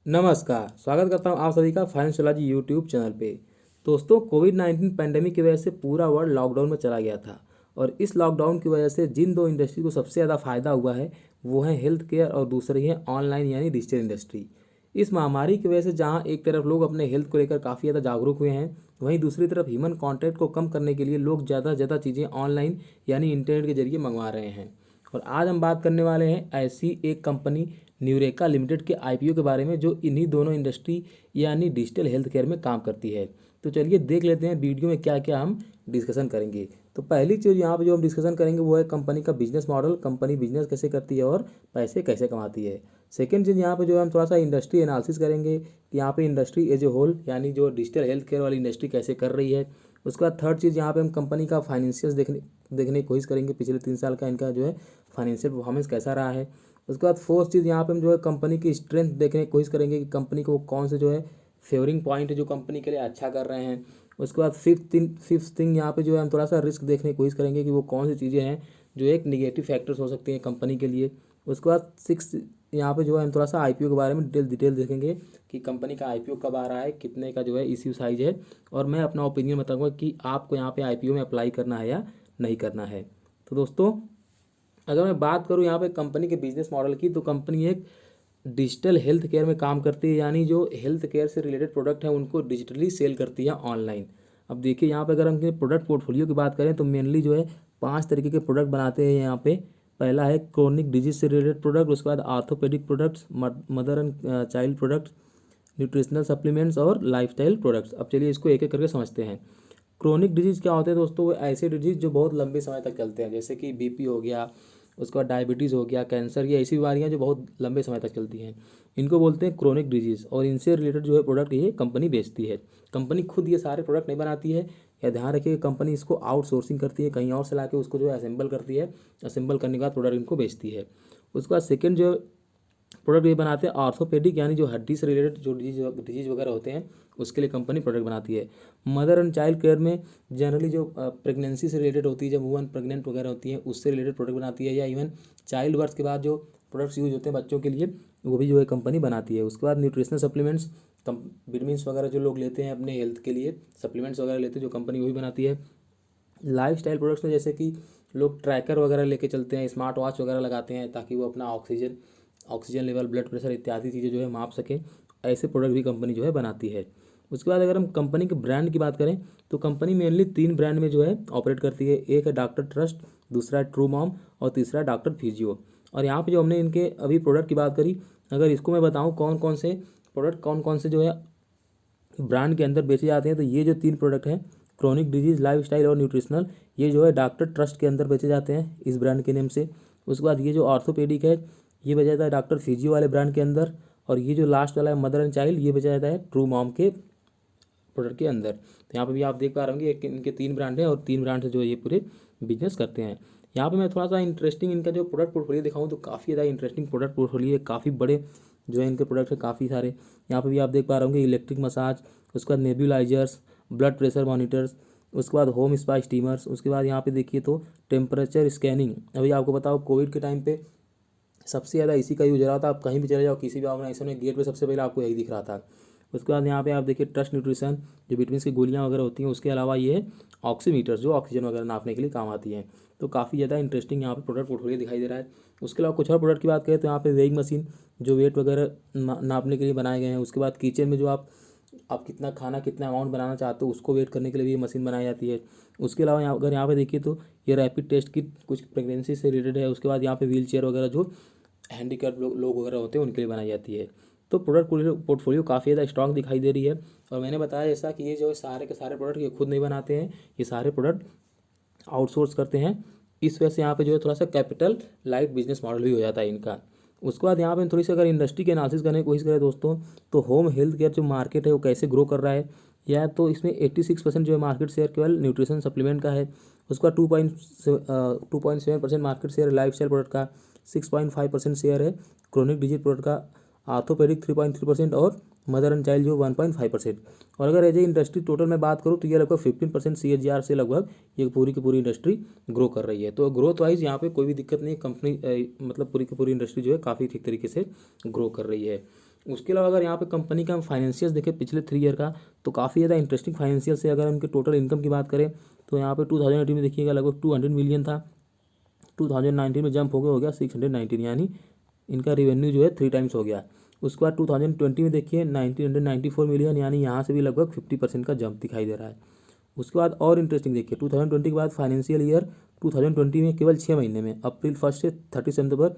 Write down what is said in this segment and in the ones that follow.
नमस्कार, स्वागत करता हूँ आप सभी का फाइनेंशियोलॉजी यूट्यूब चैनल पे। दोस्तों, कोविड-19 पैंडेमिक की वजह से पूरा वर्ल्ड लॉकडाउन में चला गया था और इस लॉकडाउन की वजह से जिन दो इंडस्ट्री को सबसे ज़्यादा फ़ायदा हुआ है वो है हेल्थ केयर और दूसरी है ऑनलाइन यानी डिजिटल इंडस्ट्री। इस महामारी की वजह से जहाँ एक तरफ लोग अपने हेल्थ को लेकर काफ़ी ज़्यादा जागरूक हुए हैं, वहीं दूसरी तरफ ह्यूमन कॉन्टैक्ट को कम करने के लिए लोग ज़्यादा से ज़्यादा चीज़ें ऑनलाइन यानी इंटरनेट के जरिए मंगवा रहे हैं। और आज हम बात करने वाले हैं ऐसी एक कंपनी न्यूरेका लिमिटेड के आईपीओ के बारे में जो इन्हीं दोनों इंडस्ट्री यानी डिजिटल हेल्थ केयर में काम करती है। तो चलिए देख लेते हैं वीडियो में क्या क्या हम डिस्कशन करेंगे। तो पहली चीज़ यहाँ पे जो हम डिस्कशन करेंगे वो है कंपनी का बिजनेस मॉडल, कंपनी बिजनेस कैसे करती है और पैसे कैसे कमाती है। सेकेंड चीज़ यहाँ पे जो है हम थोड़ा सा इंडस्ट्री एनालिसिस करेंगे कि यहाँ पे इंडस्ट्री एज ए होल यानी जो डिजिटल हेल्थ केयर वाली इंडस्ट्री कैसे कर रही है। उसके बाद थर्ड चीज़ यहाँ पे हम कंपनी का फाइनेंशियल्स देखने की कोशिश करेंगे, पिछले 3 साल का इनका जो है फाइनेंशियल परफॉर्मेंस कैसा रहा है। उसके बाद फोर्थ चीज़ यहाँ पे हम जो है कंपनी की स्ट्रेंथ देखने की कोशिश करेंगे कि कंपनी को कौन से जो है फेवरिंग पॉइंट है जो कंपनी के लिए अच्छा कर रहे हैं। उसके बाद फिफ्थ थिंग यहाँ पे जो है हम थोड़ा सा रिस्क देखने की कोशिश करेंगे कि वो कौन सी चीज़ें हैं जो एक निगेटिव फैक्टर्स हो सकती हैं कंपनी के लिए। उसके बाद सिक्स यहाँ पे जो है हम थोड़ा सा आईपीओ के बारे में डिटेल देखेंगे कि कंपनी का आईपीओ कब आ रहा है, कितने का जो है इश्यू साइज है, और मैं अपना ओपिनियन बताऊंगा कि आपको यहाँ पे आईपीओ में अप्लाई करना है या नहीं करना है। तो दोस्तों, अगर मैं बात करूँ यहाँ पे कंपनी के बिजनेस मॉडल की, तो कंपनी एक डिजिटल हेल्थ केयर में काम करती है, यानी जो हेल्थ केयर से रिलेटेड प्रोडक्ट हैं उनको डिजिटली सेल करती है ऑनलाइन। अब देखिए यहाँ पे अगर हम प्रोडक्ट पोर्टफोलियो की बात करें तो मेनली जो है 5 तरीके के प्रोडक्ट बनाते हैं यहाँ पे। पहला है क्रोनिक डिजीज से रिलेटेड प्रोडक्ट, उसके बाद orthopaedic products, mother and child products, nutritional supplements और लाइफस्टाइल प्रोडक्ट्स। अब चलिए इसको एक एक करके समझते हैं। क्रोनिक डिजीज़ क्या होते हैं दोस्तों? वो ऐसे डिजीज़ जो बहुत लंबे समय तक चलते हैं, जैसे कि बीपी हो गया, उसके बाद डायबिटीज़ हो गया, कैंसर, ये ऐसी बीमारियां जो बहुत लंबे समय तक चलती हैं, इनको बोलते हैं क्रोनिक डिजीज़। और इनसे रिलेटेड जो है प्रोडक्ट ये कंपनी बेचती है। कंपनी खुद ये सारे प्रोडक्ट नहीं बनाती है, या ध्यान रखिए कंपनी इसको आउटसोर्सिंग करती है, कहीं और से ला के उसको जो है असेंबल करती है, असेंबल करने के बाद प्रोडक्ट इनको बेचती है। उसके बाद सेकेंड जो प्रोडक्ट ये बनाते हैं ऑर्थोपेडिक, यानी जो हड्डी से रिलेटेड जो डिजीज वगैरह होते हैं उसके लिए कंपनी प्रोडक्ट बनाती है। मदर एंड चाइल्ड केयर में जनरली जो प्रेगनेंसी से रिलेटेड होती है, जब वुमन प्रेग्नेंट वगैरह होती है उससे रिलेटेड प्रोडक्ट बनाती है, या इवन चाइल्ड बर्थ के बाद जो प्रोडक्ट्स यूज होते हैं बच्चों के लिए वो भी जो है कंपनी बनाती है। उसके बाद न्यूट्रिशनल सप्लीमेंट्स, विटामिन्स वगैरह जो लोग लेते हैं अपने हेल्थ के लिए, सप्लीमेंट्स वगैरह लेते हैं, जो कंपनी वही बनाती है। लाइफ स्टाइल प्रोडक्ट्स में जैसे कि लोग ट्रैकर वगैरह लेके चलते हैं, स्मार्ट वॉच वगैरह लगाते हैं ताकि वो अपना ऑक्सीजन लेवल, ब्लड प्रेशर इत्यादि चीज़ें जो है माप सकें, ऐसे प्रोडक्ट भी कंपनी जो है बनाती है। उसके बाद अगर हम कंपनी के ब्रांड की बात करें तो कंपनी मेनली 3 ब्रांड में जो है ऑपरेट करती है। एक है डॉक्टर ट्रस्ट, दूसरा है ट्रू मॉम और तीसरा है डॉक्टर फिजियो। और यहाँ पे जो हमने इनके अभी प्रोडक्ट की बात करी, अगर इसको मैं बताऊँ कौन कौन से प्रोडक्ट कौन कौन से जो है ब्रांड के अंदर बेचे जाते हैं, तो ये जो 3 प्रोडक्ट हैं, क्रोनिक डिजीज़, लाइफ स्टाइल और न्यूट्रिशनल, ये जो है डॉक्टर ट्रस्ट के अंदर बेचे जाते हैं इस ब्रांड के नेम से। उसके बाद ये जो ऑर्थोपेडिक है ये बेचा जाता है डॉक्टर फिजियो वाले ब्रांड के अंदर, और ये जो लास्ट वाला है मदर एंड चाइल्ड, ये बेचा जाता है ट्रू मॉम के प्रोडक्ट के अंदर। तो यहाँ पे भी आप देख पा रहे होंगे इनके 3 ब्रांड हैं और 3 ब्रांड से जो है ये पूरे बिजनेस करते हैं। यहाँ पे मैं थोड़ा सा इंटरेस्टिंग इनका जो प्रोडक्ट पोर्टफोलियो दिखाऊँ तो काफ़ी ज़्यादा इंटरेस्टिंग प्रोडक्ट पोर्टफोलियो है, काफ़ी बड़े जो है इनके प्रोडक्ट है काफ़ी सारे। यहाँ पे भी आप देख पा रहे होंगे इलेक्ट्रिक मसाज, उसके बाद नेब्यूलाइजर्स, ब्लड प्रेशर मॉनिटर्स, उसके बाद होम स्पा स्टीमर्स, उसके बाद यहाँ पे देखिए तो टेम्परेचर स्कैनिंग। अभी आपको बताओ कोविड के टाइम पे सबसे ज़्यादा इसी का यूज हो रहा था। आप कहीं भी चले जाओ, किसी भी ऑर्गेनाइजेशन में गेट पे सबसे पहले आपको यही दिख रहा था। उसके बाद यहाँ पे आप देखिए ट्रस्ट न्यूट्रिशन, जो विटामिन की गोलियाँ वगैरह होती हैं, उसके अलावा ये है ऑक्सीमीटर्स जो ऑक्सीजन वगैरह नापने के लिए काम आती हैं। तो काफ़ी ज़्यादा इंटरेस्टिंग यहाँ पे प्रोडक्ट पोर्टफोलियो दिखाई दे रहा है। उसके अलावा कुछ और प्रोडक्ट की बात करें तो यहाँ पे वेइंग मशीन जो वेट वगैरह नापने के लिए बनाए गए हैं। उसके बाद किचन में जो आप कितना खाना कितना अमाउंट बनाना चाहते हो उसको वेट करने के लिए भी ये मशीन बनाई जाती है। उसके अलावा अगर यहाँ पे देखिए तो ये रैपिड टेस्ट किट कुछ प्रेगनेंसी से रिलेटेड है। उसके बाद यहाँ पे व्हील चेयर वगैरह जो हैंडीकैप लोग वगैरह होते हैं उनके लिए बनाई जाती है। तो प्रोडक्ट पोर्टफोलियो काफ़ी ज़्यादा स्ट्रॉन्ग दिखाई दे रही है। और मैंने बताया जैसा कि ये जो है सारे के सारे प्रोडक्ट ये खुद नहीं बनाते हैं, ये सारे प्रोडक्ट आउटसोर्स करते हैं। इस वजह से यहाँ पे जो है थोड़ा सा कैपिटल लाइट बिजनेस मॉडल भी हो जाता है इनका। उसके बाद यहाँ पे थोड़ी सी अगर इंडस्ट्री के एनालिसिस करने की कोशिश करें दोस्तों, तो होम हेल्थ केयर जो मार्केट है वो कैसे ग्रो कर रहा है, या तो इसमें 86% जो है मार्केट शेयर केवल न्यूट्रिशन सप्लीमेंट का है। उसका 2.7% market share life style product का, 6.5% शेयर है क्रोनिक डिजीज प्रोडक्ट का, आर्थोपेडिक 3.3% और मदर एंड चाइल्ड जो 1.5%। और अगर एज ए इंडस्ट्री टोटल में बात करूँ तो ये लगभग 15% CAGR से लगभग ये पूरी की पूरी इंडस्ट्री ग्रो कर रही है। तो ग्रोथ वाइज यहाँ पे कोई भी दिक्कत नहीं, कंपनी मतलब पूरी की पूरी इंडस्ट्री जो है काफ़ी ठीक तरीके से ग्रो कर रही है। उसके अलावा अगर यहाँ पे कंपनी का हम फाइनेंशियल्स देखें पिछले 3 ईयर का, तो काफ़ी ज़्यादा इंटरेस्टिंग फाइनेंशियल्स है। अगर उनके टोटल इनकम की बात करें तो यहाँ पे 2018 में देखिएगा लगभग 200 मिलियन था, 2019 में जंप हो गया 619, यानी इनका रेवेन्यू जो है 3 टाइम्स हो गया। उसके बाद 2020 में देखिए 1994 मिलियन, यानी यहाँ से भी लगभग 50% का जंप दिखाई दे रहा है। उसके बाद और इंटरेस्टिंग देखिए 2020 के बाद फाइनेंशियल ईयर 2020 में केवल 6 महीने में, अप्रैल 1 से 30 सितंबर,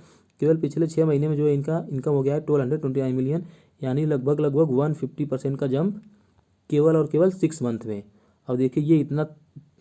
केवल पिछले 6 महीने में जो है इनका इनकम हो गया है 1229 मिलियन, यानी लगभग 150% का जंप केवल और केवल 6 मंथ में। अब देखिए ये इतना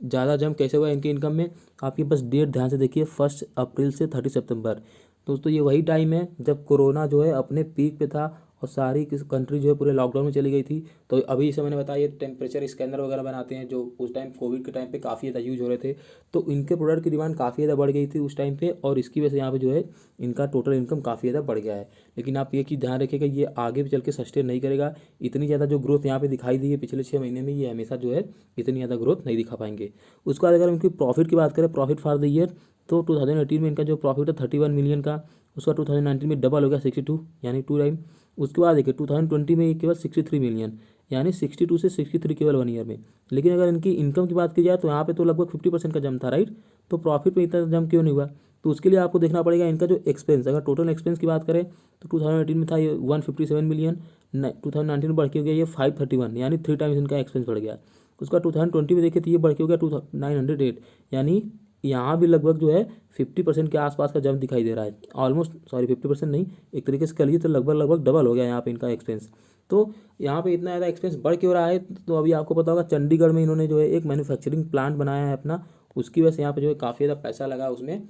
ज़्यादा जंप कैसे हुआ इनके इनकम में, आपके बस डेट ध्यान से देखिए, 1 अप्रैल से 30 सितंबर। दोस्तों ये वही टाइम है जब कोरोना जो है अपने पीक पे था और सारी कंट्री जो है पूरे लॉकडाउन में चली गई थी। तो अभी जैसे मैंने बताया टेम्परेचर स्कैनर वगैरह बनाते हैं जो उस टाइम कोविड के टाइम पे काफ़ी ज़्यादा यूज हो रहे थे, तो इनके प्रोडक्ट की डिमांड काफ़ी ज़्यादा बढ़ गई थी उस टाइम पे, और इसकी वजह से यहाँ पे जो है इनका टोटल इनकम काफ़ी ज़्यादा बढ़ गया है। लेकिन आप ये चीज़ ध्यान रखिएगा, ये आगे भी चल के सस्टेन नहीं करेगा। इतनी ज़्यादा जो ग्रोथ यहाँ पे दिखाई दी है पिछले 6 महीने में, ये हमेशा जो है इतनी ज़्यादा ग्रोथ नहीं दिखा पाएंगे। उसके बाद अगर उनकी प्रॉफिट की बात करें, प्रॉफिट फॉर द ईयर, तो 2018 में इनका जो प्रॉफिट है 31 मिलियन का, उसका 2019 में डबल हो गया 62, यानी 2 टाइम। उसके बाद देखिए 2020 में ये केवल 63 मिलियन, यानी 62 से 63 केवल 1 ईयर में। लेकिन अगर इनकी इनकम की बात की जाए तो यहाँ पे तो लगभग 50% का जंप था, राइट। तो प्रॉफिट में इतना जंप क्यों नहीं हुआ, तो उसके लिए आपको देखना पड़ेगा इनका जो एक्सपेंस, अगर टोटल एक्सपेंस की बात करें तो 2018 में था ये 157 मिलियन, 2019 में बढ़ के हो गया ये 531, यानी 3 टाइम्स इनका एक्सपेंस बढ़ गया। उसका 2020 में देखिए तो ये बढ़ के हो गया 908, यानी यहाँ भी लगभग जो है 50% के आसपास का जंप दिखाई दे रहा है। ऑलमोस्ट, सॉरी 50% नहीं, एक तरीके से कह लीजिए तो लगभग लगभग डबल हो गया यहाँ पे इनका एक्सपेंस। तो यहाँ पे इतना ज़्यादा एक्सपेंस बढ़ क्यों रहा है, तो अभी आपको पता होगा चंडीगढ़ में इन्होंने जो है एक मैन्युफैक्चरिंग प्लांट बनाया है अपना, उसकी वजह से यहाँ पे जो है काफ़ी ज़्यादा पैसा लगा उसमें,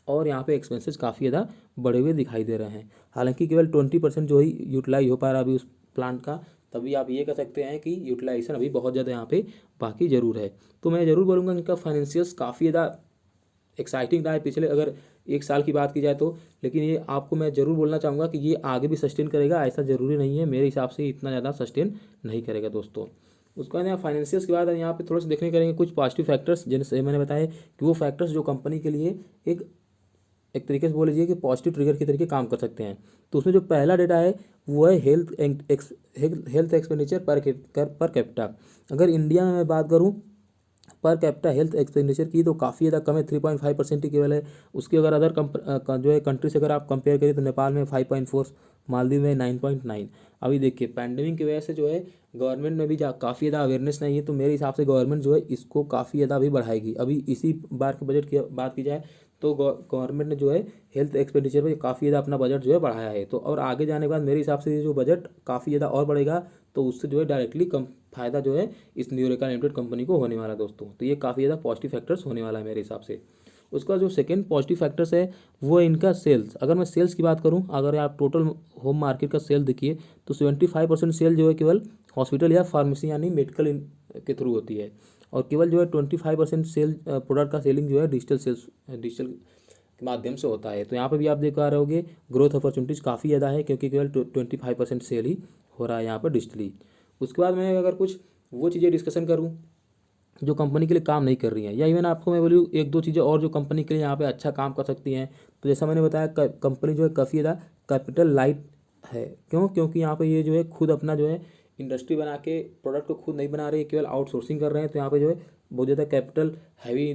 और यहाँ पे एक्सपेंसेस काफ़ी ज़्यादा बढ़े हुए दिखाई दे रहे हैं। हालांकि केवल 20% जो ही यूटिलाइज हो पा रहा है अभी उस प्लांट का, तभी आप ये कह सकते हैं कि यूटिलाइजेशन अभी बहुत ज़्यादा यहाँ पे बाकी ज़रूर है। तो मैं ज़रूर बोलूँगा इनका फाइनेंशियल्स काफ़ी ज़्यादा एक्साइटिंग रहा है पिछले अगर 1 साल की बात की जाए तो, लेकिन ये आपको मैं ज़रूर बोलना चाहूँगा कि ये आगे भी सस्टेन करेगा, ऐसा ज़रूरी नहीं है, मेरे हिसाब से इतना ज़्यादा सस्टेन नहीं करेगा दोस्तों। उसके बाद यहाँ फाइनेंशियल्स के बाद यहाँ पे थोड़ा सा देखने करेंगे कुछ पॉजिटिव फैक्टर्स, जैसे मैंने बताया कि वो फैक्टर्स जो कंपनी के लिए एक एक तरीके से बोल लीजिए कि पॉजिटिव ट्रिगर के तरीके काम कर सकते हैं। तो उसमें जो पहला डेटा है वो है हेल्थ एक्सपेंडिचर पर कैपिटा। अगर इंडिया में मैं बात करूँ पर कैपिटा हेल्थ एक्सपेंडिचर की, तो काफ़ी ज़्यादा कम है, 3.5% ही केवल है। उसकी अगर अदर जो है कंट्री से अगर आप कंपेयर करें तो नेपाल में 5.4, मालदीव में 9.9। अभी देखिए पैंडेमिक की वजह से जो है गवर्नमेंट में भी काफ़ी ज़्यादा अवेयरनेस नहीं है, तो मेरे हिसाब से गवर्नमेंट जो है इसको काफ़ी ज़्यादा अभी बढ़ाएगी। अभी इसी बार के बजट की बात की जाए तो गवर्नमेंट ने जो है हेल्थ एक्सपेंडिचर पर काफ़ी ज़्यादा अपना बजट जो है बढ़ाया है, तो और आगे जाने के बाद मेरे हिसाब से ये जो बजट काफ़ी ज़्यादा और बढ़ेगा, तो उससे जो है डायरेक्टली कम फायदा जो है इस न्यूरेका लिमिटेड कंपनी को होने वाला है दोस्तों। तो ये काफ़ी ज़्यादा पॉजिटिव फैक्टर्स होने वाला है मेरे हिसाब से। उसका जो सेकंड पॉजिटिव फैक्टर्स है वो है इनका सेल्स। अगर मैं सेल्स की बात करूं, अगर आप टोटल होम मार्केट का सेल देखिए तो 75% सेल जो है केवल हॉस्पिटल या फार्मेसी यानी मेडिकल के थ्रू होती है, और केवल जो है 25% सेल प्रोडक्ट का सेलिंग जो है डिजिटल के माध्यम से होता है। तो यहाँ पर भी आप देख पा रहे होगे ग्रोथ अपॉर्चुनिटीज़ काफ़ी ज़्यादा है, क्योंकि केवल 25% सेल ही हो रहा है यहाँ पर डिजिटली। उसके बाद मैं अगर कुछ वो चीज़ें डिस्कशन करूँ जो कंपनी के लिए काम नहीं कर रही हैं, या इवन आपको मैं बोलूँ 1-2 चीज़ें और जो कंपनी के लिए यहाँ पे अच्छा काम कर सकती हैं, तो जैसा मैंने बताया कंपनी जो है काफ़ी ज़्यादा कैपिटल लाइट है। क्यों, क्योंकि यहाँ पे ये जो है खुद अपना जो है इंडस्ट्री बना के प्रोडक्ट को खुद नहीं बना रही है, केवल आउटसोर्सिंग कर रहे हैं, तो यहाँ पे जो है बहुत ज़्यादा कैपिटल हैवी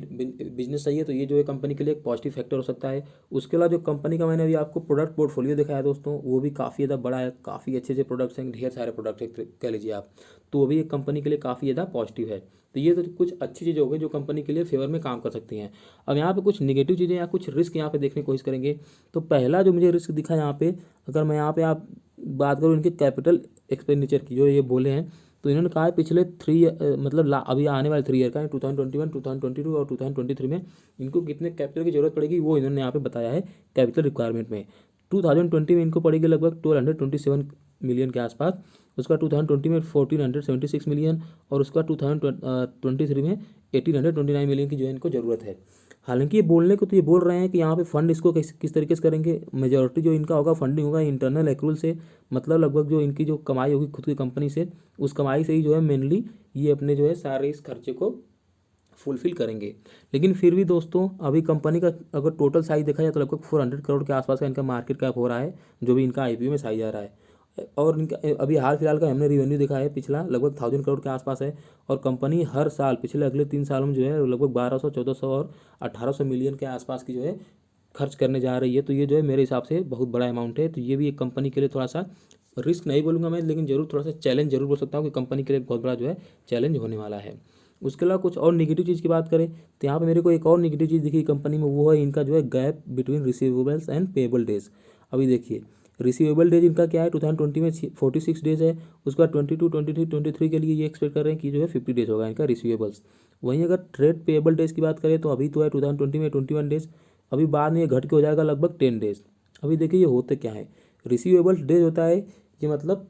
बिजनेस चाहिए, तो ये जो है कंपनी के लिए एक पॉजिटिव फैक्टर हो सकता है। उसके अलावा जो कंपनी का मैंने अभी आपको प्रोडक्ट पोर्टफोलियो दिखाया दोस्तों, वो भी काफ़ी ज़्यादा बड़ा है, काफ़ी अच्छे अच्छे प्रोडक्ट्स हैं, ढेर सारे प्रोडक्ट हैं कह लीजिए आप, तो वो भी एक कंपनी के लिए काफ़ी ज़्यादा पॉजिटिव है। तो ये तो कुछ अच्छी चीज़ें हो गई जो कंपनी के लिए फेवर में काम कर सकती हैं। अब यहाँ पे कुछ नेगेटिव चीज़ें या कुछ रिस्क यहाँ पे देखने की कोशिश करेंगे। तो पहला जो मुझे रिस्क दिखा यहाँ पे, अगर मैं यहाँ पे आप बात करूँ इनके कैपिटल एक्सपेंडिचर की जो ये बोले हैं, तो इन्होंने कहा है पिछले मतलब अभी आने वाले 3 ईयर का 2021, 2022 और 2023 में इनको कितने कैपिटल की जरूरत पड़ेगी वो इन्होंने यहाँ पे बताया है कैपिटल रिक्वायरमेंट में। 2020 में इनको पड़ेगी लगभग 1227 मिलियन के आसपास, उसका 2020 में 1476 मिलियन, और उसका 2023 में 1829 मिलियन की जो है इनको ज़रूरत है। हालांकि ये बोलने को तो ये बोल रहे हैं कि यहाँ पे फंड इसको किस तरीके से करेंगे, मेजॉरिटी जो इनका होगा फंडिंग होगा इंटरनल एक्रूल से, मतलब लगभग जो इनकी जो कमाई होगी खुद की कंपनी से, उस कमाई से ही जो है मेनली ये अपने जो है सारे इस खर्चे को फुलफिल करेंगे। लेकिन फिर भी दोस्तों अभी कंपनी का अगर टोटल साइज देखा जाए तो लगभग 400 करोड़ के आसपास का इनका मार्केट कैप हो रहा है, जो भी इनका आईपीओ में साइज आ रहा है। और इनका अभी हाल फिलहाल का हमने रिवेन्यू देखा है पिछला लगभग 1000 करोड़ के आसपास है। और कंपनी हर साल पिछले अगले 3 सालों में जो है लगभग 1200, 1400 और 1800 मिलियन के आसपास की जो है खर्च करने जा रही है। तो ये जो है मेरे हिसाब से बहुत बड़ा अमाउंट है। तो ये भी एक कंपनी के लिए थोड़ा सा रिस्क नहीं बोलूँगा मैं, लेकिन जरूर थोड़ा सा चैलेंज जरूर बोल सकता हूँ कि कंपनी के लिए बहुत बड़ा जो है चैलेंज होने वाला है। उसके अलावा कुछ और निगेटिव चीज़ की बात करें तो यहाँ पे मेरे को एक और निगेटिव चीज़ दिखी कंपनी में, वो है इनका जो है gap between receivables and payable days. अभी देखिए रिसीवेबल डेज इनका क्या है 2020 में 46 डेज है, उसके बाद 22, 23, 23 के लिए ये एक्सपेक्ट कर रहे हैं कि जो है 50 डेज होगा इनका रिसीवेबल्स। वहीं अगर ट्रेड पेएबल डेज की बात करें तो अभी तो है 2020 में 21 डेज, अभी बाद में ये घट के हो जाएगा लगभग 10 डेज। अभी देखिए ये होते क्या है, रिसीवेबल डेज होता है ये मतलब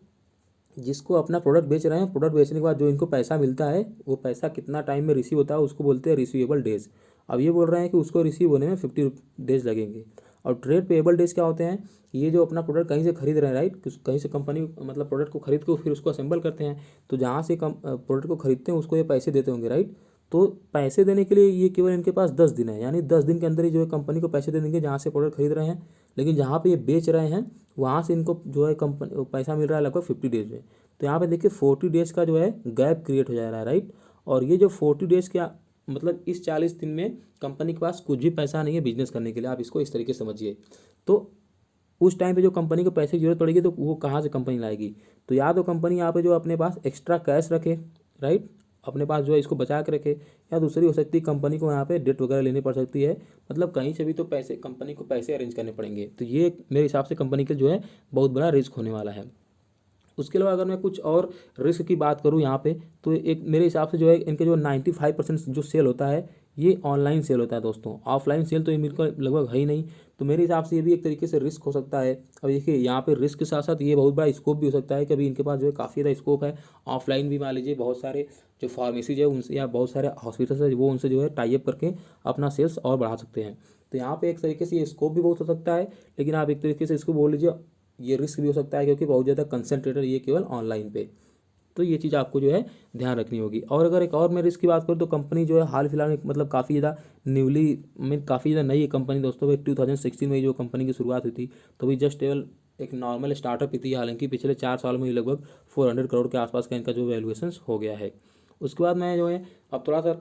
जिसको अपना प्रोडक्ट बेच रहे हैं, प्रोडक्ट बेचने के बाद जो इनको पैसा मिलता है वो पैसा कितना टाइम में रिसीव होता है उसको बोलते हैं रिसीवेबल डेज। अब ये बोल रहे हैं कि उसको रिसीव होने में 50 डेज लगेंगे। और ट्रेड पेएबल डेज क्या होते हैं, ये जो अपना प्रोडक्ट कहीं से खरीद रहे हैं राइट, कहीं से कंपनी मतलब प्रोडक्ट को खरीद के फिर उसको असेंबल करते हैं, तो जहाँ से प्रोडक्ट को खरीदते हैं उसको ये पैसे देते होंगे राइट। तो पैसे देने के लिए ये केवल इनके पास 10 दिन है, यानी 10 दिन के अंदर ही जो है कंपनी को पैसे दे देंगे जहाँ से प्रोडक्ट खरीद रहे हैं। लेकिन जहाँ पे ये बेच रहे हैं वहाँ से इनको जो है कंपनी पैसा मिल रहा है लगभग 50 डेज में। तो यहाँ पे देखिए 40 डेज का जो है गैप क्रिएट हो जा रहा है राइट। और ये जो 40 डेज क्या मतलब इस 40 दिन में कंपनी के पास कुछ भी पैसा नहीं है बिजनेस करने के लिए, आप इसको इस तरीके से समझिए। तो उस टाइम पे जो कंपनी को पैसे की जरूरत पड़ेगी तो वो कहाँ से कंपनी लाएगी। तो या तो कंपनी यहाँ पे जो अपने पास एक्स्ट्रा कैश रखे राइट, अपने पास जो है इसको बचा के रखे, या दूसरी हो सकती है कंपनी को यहाँ पे डेट वगैरह लेनी पड़ सकती है। मतलब कहीं से भी तो पैसे कंपनी को पैसे अरेंज करने पड़ेंगे। तो ये मेरे हिसाब से कंपनी के जो है बहुत बड़ा रिस्क होने वाला है। उसके अलावा अगर मैं कुछ और रिस्क की बात करूँ यहाँ पे, तो एक मेरे हिसाब से जो है इनके जो 95% जो सेल होता है ये ऑनलाइन सेल होता है दोस्तों, ऑफलाइन सेल तो ये मेरे को लगभग है ही नहीं। तो मेरे हिसाब से ये भी एक तरीके से रिस्क हो सकता है। अब देखिए यहाँ पे रिस्क के साथ साथ ये बहुत बड़ा स्कोप भी हो सकता है कि अभी इनके पास जो है काफ़ी ज़्यादा स्कोप है। ऑफलाइन भी मान लीजिए बहुत सारे जो फार्मेसीज है उनसे या बहुत सारे हॉस्पिटल्स है वो उनसे जो है टाई अप करके अपना सेल्स और बढ़ा सकते हैं। तो यहाँ पे एक तरीके से ये स्कोप भी बहुत हो सकता है, लेकिन आप एक तरीके से इसको बोल लीजिए ये रिस्क भी हो सकता है क्योंकि बहुत ज़्यादा कंसंट्रेटेड ये केवल ऑनलाइन पे। तो ये चीज़ आपको जो है ध्यान रखनी होगी। और अगर एक और मैं रिस्क की बात करूँ तो कंपनी जो है हाल फिलहाल में मतलब काफ़ी ज़्यादा न्यूली में काफ़ी ज़्यादा नई कंपनी दोस्तों, 2016 में जो कंपनी की शुरुआत हुई थी तो भी जस्ट केवल एक नॉर्मल स्टार्टअप ही थी। हालांकि पिछले 4 सालों में ही लगभग 400 करोड़ के आसपास का इनका जो वैल्यूएशन हो गया है। उसके बाद मैं जो है अब थोड़ा सा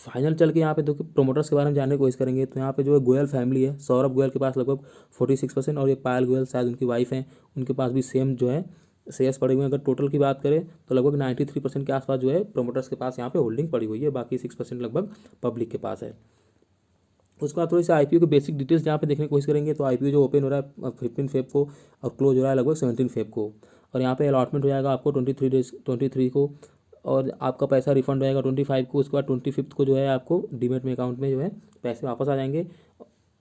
फाइनल चल के यहाँ पे देखो प्रोमोटर्स के बारे में जानने की कोशिश करेंगे। तो यहाँ पे जो है गोयल फैमिली है, सौरभ गोयल के पास लगभग 46%, और ये पायल गोयल शायद उनकी वाइफ हैं उनके पास भी सेम जो है शेयर्स पड़े हुए हैं। अगर टोटल की बात करें तो लगभग 93% के आसपास जो है प्रोमोटर्स के पास यहाँ पे होल्डिंग पड़ी हुई है, बाकी 6% लगभग पब्लिक के पास है। उसके बाद थोड़ी सी आईपीओ की बेसिक डिटेल्स जहाँ पे देखने की कोशिश करेंगे तो आईपीओ जो ओपन हो रहा है 15 फेब को और क्लोज हो रहा है लगभग 17 फेब को। और यहाँ पे अलॉटमेंट हो जाएगा आपको 23 को, और आपका पैसा रिफंड हो जाएगा 25 को। उसके बाद 25 को जो है आपको डीमेट में अकाउंट में जो है पैसे वापस आ जाएंगे,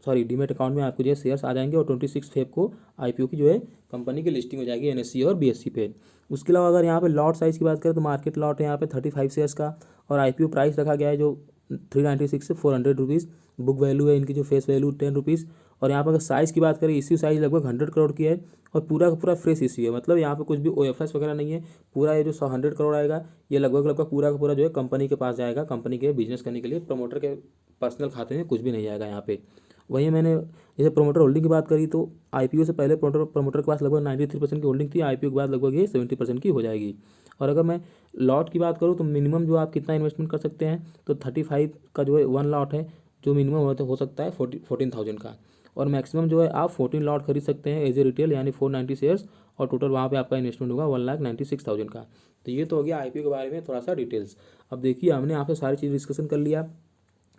सॉरी डीमेट अकाउंट में आपको जो है शेयर्स आ जाएंगे। और 26 फेब को आईपीओ की जो है कंपनी की लिस्टिंग हो जाएगी एनएससी और बीएससी पे। उसके अलावा अगर यहाँ पे लॉट साइज़ की बात करें तो मार्केट लॉट है यहाँ पे 35 शेयर्स का, और आईपीओ प्राइस रखा गया है जो 396 से 400 रुपीज़। बुक वैल्यू है इनकी जो फेस वैल्यू 10 रुपीज़। और यहाँ पर अगर साइज़ की बात करें इश्यू साइज़ लगभग 100 करोड़ की है, और पूरा का पूरा फ्रेश इश्यू है। मतलब यहाँ पे कुछ भी ओएफएस वगैरह नहीं है, पूरा ये जो 100 करोड़ आएगा ये लगभग लगभग पूरा का पूरा जो है कंपनी के पास जाएगा, कंपनी के बिजनेस करने के लिए। प्रमोटर के पर्सनल खाते में कुछ भी नहीं जाएगा यहाँ पे। वहीं मैंने जैसे प्रोमोटर होल्डिंग की बात करी तो आईपीओ से पहले प्रमोटर के पास लगभग 93% की होल्डिंग थी, आईपीओ के बाद लगभग ये 70% की हो जाएगी। और अगर मैं लॉट की बात करूँ तो मिनिमम जो आप कितना इन्वेस्टमेंट कर सकते हैं तो 35 का जो है 1 लॉट है जो मिनिमम हो सकता है 14,000 का, और मैक्सिमम जो है आप 14 लॉट खरीद सकते हैं एज ए रिटेल यानी 490 शेयर्स, और टोटल वहाँ पे आपका इन्वेस्टमेंट होगा 1,96,000 का। तो ये तो हो गया आईपीओ के बारे में थोड़ा सा डिटेल्स। अब देखिए हमने यहाँ पे सारी चीज़ डिस्कशन कर लिया,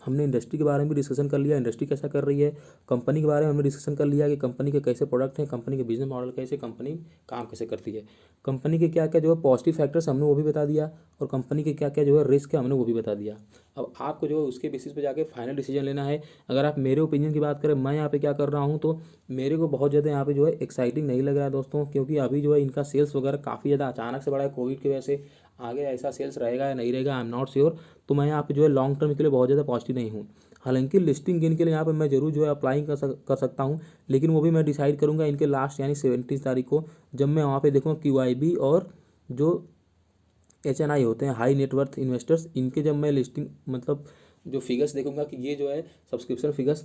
हमने इंडस्ट्री के बारे में भी डिस्कशन कर लिया, इंडस्ट्री कैसा कर रही है, कंपनी के बारे में हमने डिस्कशन कर लिया कि कंपनी के कैसे प्रोडक्ट हैं, कंपनी के बिजनेस मॉडल कैसे, कंपनी काम कैसे करती है, कंपनी के क्या क्या जो है पॉजिटिव फैक्टर्स हमने वो भी बता दिया, और कंपनी के क्या क्या जो है रिस्क है हमने वो भी बता दिया। अब आपको जो है उसके बेसिस पे जाके फाइनल डिसीजन लेना है। अगर आप मेरे ओपिनियन की बात करें मैं यहाँ पे क्या कर रहा हूँ तो मेरे को बहुत ज़्यादा यहाँ पे जो है एक्साइटिंग नहीं लग रहा है दोस्तों, क्योंकि अभी जो है इनका सेल्स वगैरह काफ़ी ज़्यादा अचानक से बढ़ा है कोविड की वजह से। आगे ऐसा सेल्स रहेगा या नहीं रहेगा आई एम नॉट श्योर। तो मैं यहाँ पे जो है लॉन्ग टर्म के लिए बहुत ज़्यादा पॉजिटिव नहीं हूँ। हालांकि लिस्टिंग गेन के लिए यहाँ पे मैं जरूर जो है अप्लाई कर सकता हूँ, लेकिन वो भी मैं डिसाइड करूँगा इनके लास्ट यानी 17 तारीख को, जब मैं वहाँ पे देखूँगा QIB और जो HNI होते हैं हाई नेटवर्थ इन्वेस्टर्स, इनके जब मैं लिस्टिंग मतलब जो फिगर्स देखूंगा कि ये जो है सब्सक्रिप्शन फिगर्स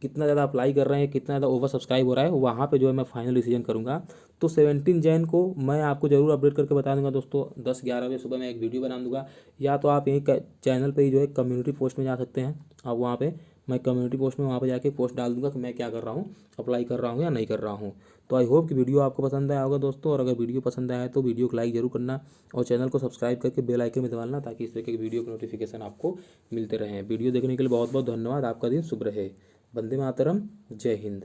कितना ज़्यादा अप्लाई कर रहे हैं, कितना ज़्यादा ओवर सब्सक्राइब हो रहा है, वहाँ पे जो है मैं फाइनल डिसीजन करूँगा। तो 17 जैन को मैं आपको ज़रूर अपडेट करके बता दूंगा दोस्तों। 10-11 बजे सुबह मैं एक वीडियो बना दूंगा, या तो आप यहीं चैनल पे ही जो है कम्युनिटी पोस्ट में जा सकते हैं। आप वहाँ पे, मैं कम्युनिटी पोस्ट में वहाँ पे जाके पोस्ट डाल दूंगा कि मैं क्या कर रहा हूँ, अप्लाई कर रहा हूँ या नहीं कर रहा हूँ। तो आई होप कि वीडियो आपको पसंद आया होगा दोस्तों, और अगर वीडियो पसंद आया है तो वीडियो को लाइक जरूर करना और चैनल को सब्सक्राइब करके बेल आइकन में दबाना, ताकि इस तरह के वीडियो के नोटिफिकेशन आपको मिलते रहें। वीडियो देखने के लिए बहुत बहुत धन्यवाद। आपका दिन शुभ रहे। वंदे मातरम। जय हिंद।